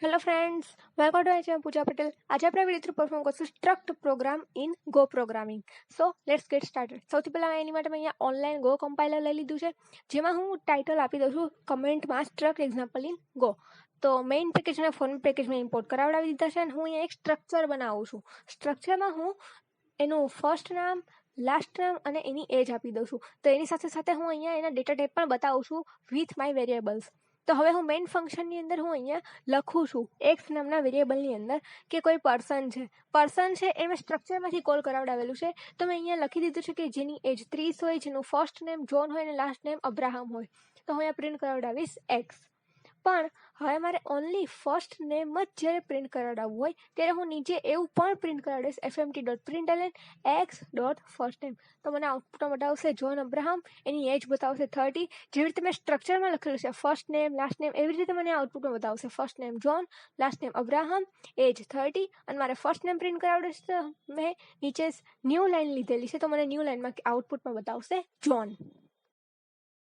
Hello friends, welcome to my Puja Patel. આજે આપણે video through perform કરશું struct program in Go programming. So let's get started. સૌથી પહેલાં એની માટે મેં અહીંયા ઓનલાઈન ગો કમ્પાઇલર લઈ લીધું છે, જેમાં હું ટાઇટલ આપી દઉં છું કમેન્ટમાં સ્ટ્રક્ટ એક્ઝામ્પલ ઇન ગો. તો મેઇન પેકેજ અને ફોર્મ પેકેજ મેં ઇમ્પોર્ટ કરાવડાવી દીધા છે અને હું અહીંયા એક સ્ટ્રક્ચર બનાવું છું. સ્ટ્રક્ચરમાં હું એનું ફર્સ્ટ નામ, લાસ્ટ નામ અને એની એજ આપી દઉં છું. તો એની સાથે સાથે હું અહીંયા એના ડેટા ટાઈપ પણ બતાવું છું વિથ માય વેરિયેબલ્સ. તો હવે હું મેઇન ફંક્શનની અંદર હું અહીંયા લખું છું એક્સ નામના વેરિયેબલની અંદર કે કોઈ પર્સન છે એ મેં સ્ટ્રક્ચરમાંથી કોલ કરાવડાવેલું છે. તો મેં અહીંયા લખી દીધું છે કે જેની એજ 30 હોય, જેનું ફર્સ્ટ નેમ જોન હોય અને લાસ્ટ નેમ અબ્રાહમ હોય. તો હું અહીંયા પ્રિન્ટ કરાવડાવીશ એક્સ. પણ હવે મારે ઓનલી ફર્સ્ટ નેમ જ જ્યારે પ્રિન્ટ કરાવડાવવું હોય ત્યારે હું નીચે એવું પણ પ્રિન્ટ કરાવીશ fmt.println x.first name. તો મને આઉટપુટમાં બતાવશે જોન અબ્રાહમ, એની એજ બતાવશે 30. જેવી રીતે મેં સ્ટ્રક્ચરમાં લખેલું છે ફર્સ્ટ નેમ લાસ્ટ નેમ, એવી રીતે મને આઉટપુટમાં બતાવશે first name John, last name Abraham, age 30. અને મારે ફર્સ્ટ નેમ પ્રિન્ટ કરાવડાવીશ તો મેં નીચે ન્યૂ લાઇન લીધેલી છે, તો મને ન્યૂ લાઇનમાં આઉટપુટમાં બતાવશે જોન.